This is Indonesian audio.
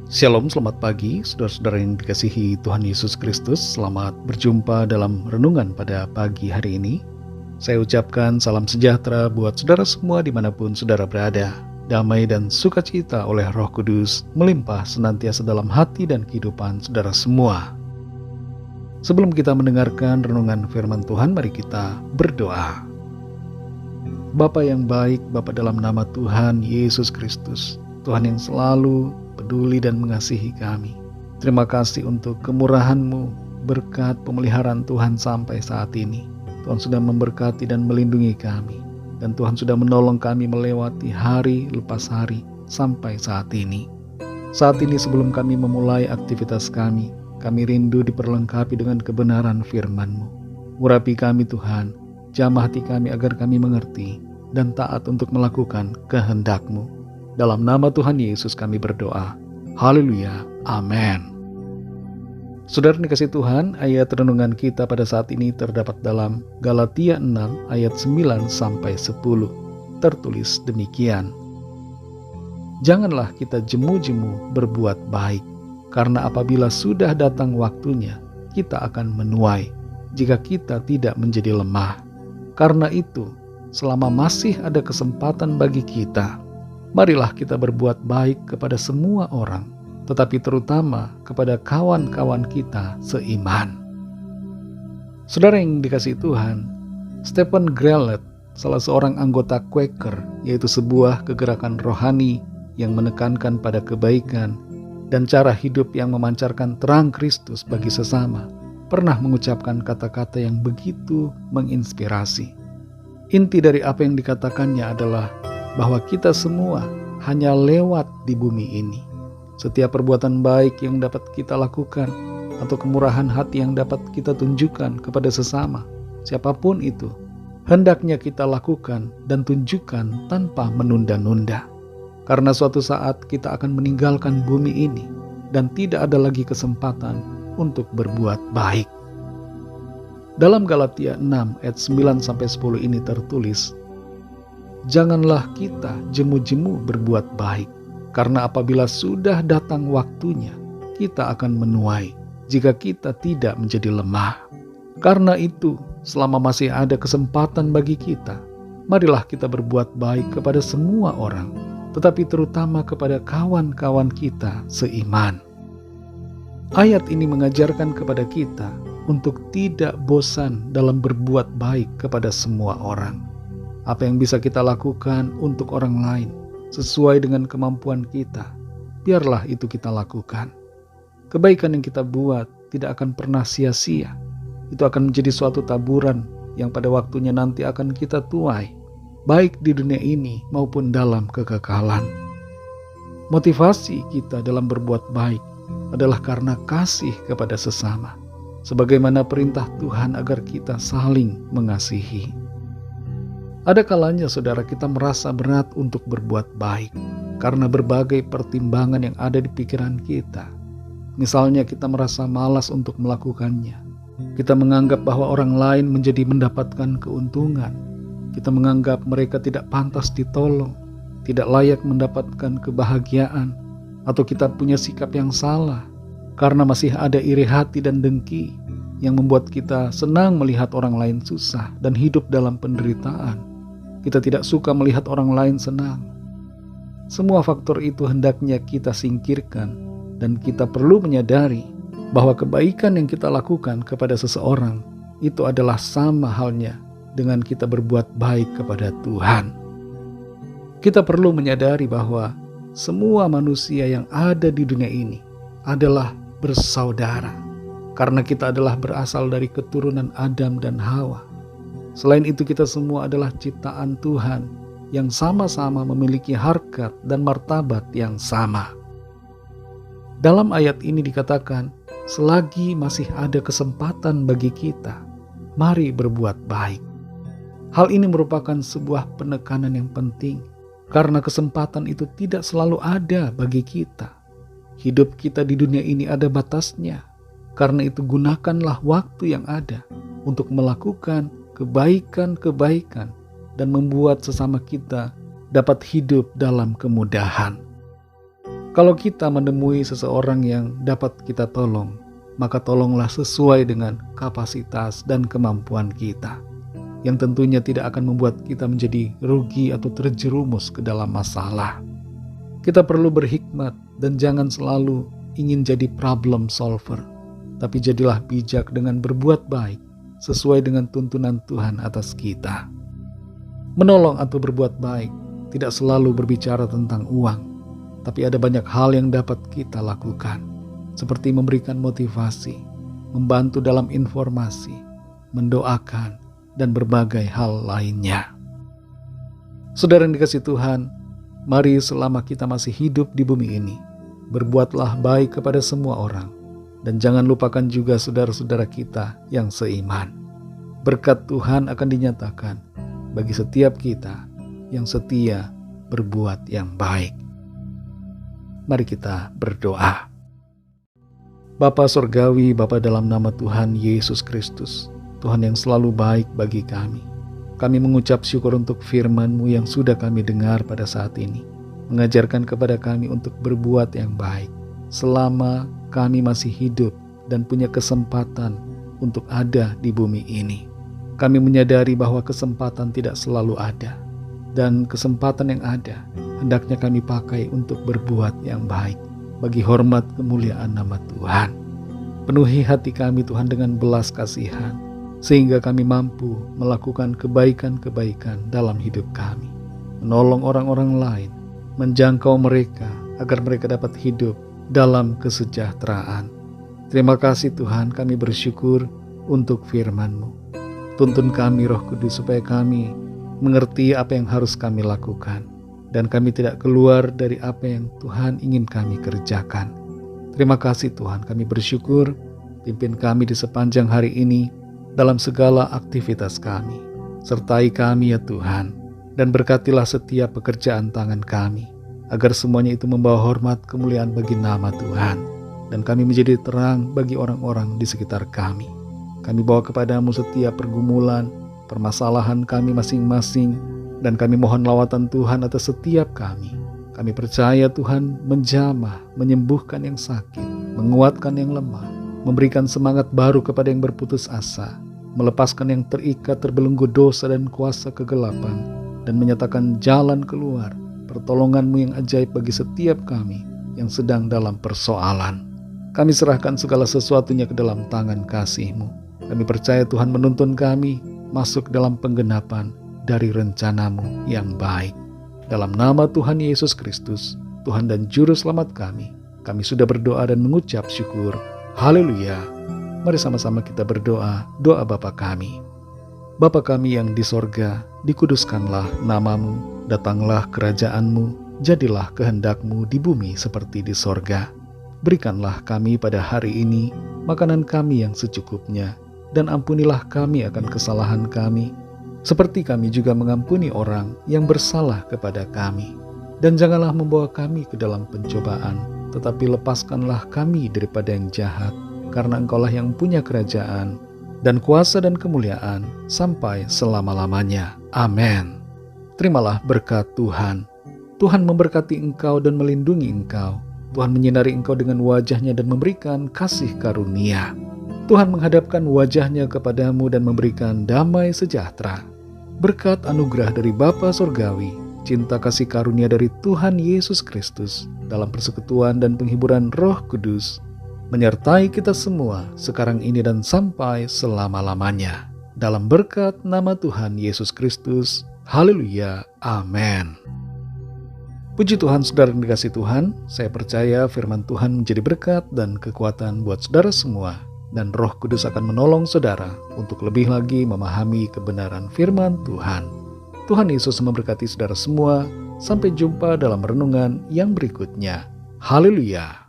Shalom, selamat pagi, saudara-saudara yang dikasihi Tuhan Yesus Kristus. Selamat berjumpa dalam renungan pada pagi hari ini. Saya ucapkan salam sejahtera buat saudara semua dimanapun saudara berada. Damai dan sukacita oleh Roh Kudus melimpah senantiasa dalam hati dan kehidupan saudara semua. Sebelum kita mendengarkan renungan firman Tuhan, mari kita berdoa. Bapa yang baik, Bapa dalam nama Tuhan Yesus Kristus, Tuhan yang selalu peduli dan mengasihi kami. Terima kasih untuk kemurahan-Mu, berkat pemeliharaan Tuhan sampai saat ini. Tuhan sudah memberkati dan melindungi kami, dan Tuhan sudah menolong kami melewati hari lepas hari sampai saat ini. Saat ini sebelum kami memulai aktivitas kami rindu diperlengkapi dengan kebenaran firman-Mu. Urapi kami Tuhan, jamah hati kami agar kami mengerti dan taat untuk melakukan kehendak-Mu. Dalam nama Tuhan Yesus kami berdoa. Haleluya. Amin. Saudara dikasihi Tuhan, ayat renungan kita pada saat ini terdapat dalam Galatia 6 ayat 9-10. Tertulis demikian. Janganlah kita jemu-jemu berbuat baik, karena apabila sudah datang waktunya, kita akan menuai jika kita tidak menjadi lemah. Karena itu, selama masih ada kesempatan bagi kita, marilah kita berbuat baik kepada semua orang, tetapi terutama kepada kawan-kawan kita seiman. Saudara yang dikasihi Tuhan, Stephen Grellet, salah seorang anggota Quaker, yaitu sebuah kegerakan rohani yang menekankan pada kebaikan dan cara hidup yang memancarkan terang Kristus bagi sesama, pernah mengucapkan kata-kata yang begitu menginspirasi. Inti dari apa yang dikatakannya adalah bahwa kita semua hanya lewat di bumi ini. Setiap perbuatan baik yang dapat kita lakukan atau kemurahan hati yang dapat kita tunjukkan kepada sesama, siapapun itu, hendaknya kita lakukan dan tunjukkan tanpa menunda-nunda. Karena suatu saat kita akan meninggalkan bumi ini dan tidak ada lagi kesempatan untuk berbuat baik. Dalam Galatia 6 ayat 9-10 ini tertulis, janganlah kita jemu-jemu berbuat baik, karena apabila sudah datang waktunya, kita akan menuai jika kita tidak menjadi lemah. Karena itu, selama masih ada kesempatan bagi kita, marilah kita berbuat baik kepada semua orang, tetapi terutama kepada kawan-kawan kita seiman. Ayat ini mengajarkan kepada kita untuk tidak bosan dalam berbuat baik kepada semua orang. Apa yang bisa kita lakukan untuk orang lain sesuai dengan kemampuan kita, biarlah itu kita lakukan. Kebaikan yang kita buat tidak akan pernah sia-sia. Itu akan menjadi suatu taburan yang pada waktunya nanti akan kita tuai, baik di dunia ini maupun dalam kekekalan. Motivasi kita dalam berbuat baik adalah karena kasih kepada sesama, sebagaimana perintah Tuhan agar kita saling mengasihi. Ada kalanya saudara kita merasa berat untuk berbuat baik karena berbagai pertimbangan yang ada di pikiran kita. Misalnya kita merasa malas untuk melakukannya. Kita menganggap bahwa orang lain menjadi mendapatkan keuntungan. Kita menganggap mereka tidak pantas ditolong, tidak layak mendapatkan kebahagiaan, atau kita punya sikap yang salah karena masih ada iri hati dan dengki yang membuat kita senang melihat orang lain susah dan hidup dalam penderitaan. Kita tidak suka melihat orang lain senang. Semua faktor itu hendaknya kita singkirkan, dan kita perlu menyadari bahwa kebaikan yang kita lakukan kepada seseorang itu adalah sama halnya dengan kita berbuat baik kepada Tuhan. Kita perlu menyadari bahwa semua manusia yang ada di dunia ini adalah bersaudara, karena kita adalah berasal dari keturunan Adam dan Hawa. Selain itu, kita semua adalah ciptaan Tuhan yang sama-sama memiliki harkat dan martabat yang sama. Dalam ayat ini dikatakan, selagi masih ada kesempatan bagi kita, mari berbuat baik. Hal ini merupakan sebuah penekanan yang penting, karena kesempatan itu tidak selalu ada bagi kita. Hidup kita di dunia ini ada batasnya. Karena itu gunakanlah waktu yang ada untuk melakukan kebaikan-kebaikan dan membuat sesama kita dapat hidup dalam kemudahan. Kalau kita menemui seseorang yang dapat kita tolong, maka tolonglah sesuai dengan kapasitas dan kemampuan kita, yang tentunya tidak akan membuat kita menjadi rugi atau terjerumus ke dalam masalah. Kita perlu berhikmat dan jangan selalu ingin jadi problem solver, tapi jadilah bijak dengan berbuat baik sesuai dengan tuntunan Tuhan atas kita. Menolong atau berbuat baik tidak selalu berbicara tentang uang, tapi ada banyak hal yang dapat kita lakukan, seperti memberikan motivasi, membantu dalam informasi, mendoakan, dan berbagai hal lainnya. Saudara yang dikasihi Tuhan, mari selama kita masih hidup di bumi ini, berbuatlah baik kepada semua orang, dan jangan lupakan juga saudara-saudara kita yang seiman. Berkat Tuhan akan dinyatakan bagi setiap kita yang setia berbuat yang baik. Mari kita berdoa. Bapa Surgawi, Bapa dalam nama Tuhan Yesus Kristus, Tuhan yang selalu baik bagi kami. Kami mengucap syukur untuk firman-Mu yang sudah kami dengar pada saat ini, mengajarkan kepada kami untuk berbuat yang baik selama kami masih hidup dan punya kesempatan untuk ada di bumi ini. Kami menyadari bahwa kesempatan tidak selalu ada, dan kesempatan yang ada hendaknya kami pakai untuk berbuat yang baik bagi hormat kemuliaan nama Tuhan. Penuhi hati kami Tuhan dengan belas kasihan, sehingga kami mampu melakukan kebaikan-kebaikan dalam hidup kami, menolong orang-orang lain, menjangkau mereka agar mereka dapat hidup dalam kesejahteraan. Terima kasih Tuhan, kami bersyukur untuk firman-Mu. Tuntun kami Roh Kudus supaya kami mengerti apa yang harus kami lakukan, dan kami tidak keluar dari apa yang Tuhan ingin kami kerjakan. Terima kasih Tuhan, kami bersyukur, pimpin kami di sepanjang hari ini dalam segala aktivitas kami. Sertai kami ya Tuhan, dan berkatilah setiap pekerjaan tangan kami, agar semuanya itu membawa hormat kemuliaan bagi nama Tuhan, dan kami menjadi terang bagi orang-orang di sekitar kami. Kami bawa kepadamu setiap pergumulan, permasalahan kami masing-masing, dan kami mohon lawatan Tuhan atas setiap kami. Kami percaya Tuhan menjamah, menyembuhkan yang sakit, menguatkan yang lemah, memberikan semangat baru kepada yang berputus asa, melepaskan yang terikat terbelenggu dosa dan kuasa kegelapan, dan menyatakan jalan keluar, pertolongan-Mu yang ajaib bagi setiap kami yang sedang dalam persoalan. Kami serahkan segala sesuatunya ke dalam tangan kasih-Mu. Kami percaya Tuhan menuntun kami masuk dalam penggenapan dari rencana-Mu yang baik. Dalam nama Tuhan Yesus Kristus, Tuhan dan Juru Selamat kami sudah berdoa dan mengucap syukur. Haleluya. Mari sama-sama kita berdoa, doa Bapa kami. Bapa kami yang di sorga, dikuduskanlah nama-Mu, datanglah kerajaan-Mu, jadilah kehendak-Mu di bumi seperti di sorga. Berikanlah kami pada hari ini makanan kami yang secukupnya, dan ampunilah kami akan kesalahan kami, seperti kami juga mengampuni orang yang bersalah kepada kami. Dan janganlah membawa kami ke dalam pencobaan, tetapi lepaskanlah kami daripada yang jahat, karena Engkaulah yang punya kerajaan, dan kuasa dan kemuliaan, sampai selama-lamanya. Amin. Terimalah berkat Tuhan. Tuhan memberkati engkau dan melindungi engkau. Tuhan menyinari engkau dengan wajah-Nya dan memberikan kasih karunia. Tuhan menghadapkan wajah-Nya kepadamu dan memberikan damai sejahtera. Berkat anugerah dari Bapa Surgawi, cinta kasih karunia dari Tuhan Yesus Kristus, dalam persekutuan dan penghiburan Roh Kudus, menyertai kita semua sekarang ini dan sampai selama-lamanya. Dalam berkat nama Tuhan Yesus Kristus. Haleluya. Amin. Puji Tuhan, saudara yang dikasihi Tuhan, saya percaya firman Tuhan menjadi berkat dan kekuatan buat saudara semua, dan Roh Kudus akan menolong saudara untuk lebih lagi memahami kebenaran firman Tuhan. Tuhan Yesus memberkati saudara semua. Sampai jumpa dalam renungan yang berikutnya. Haleluya.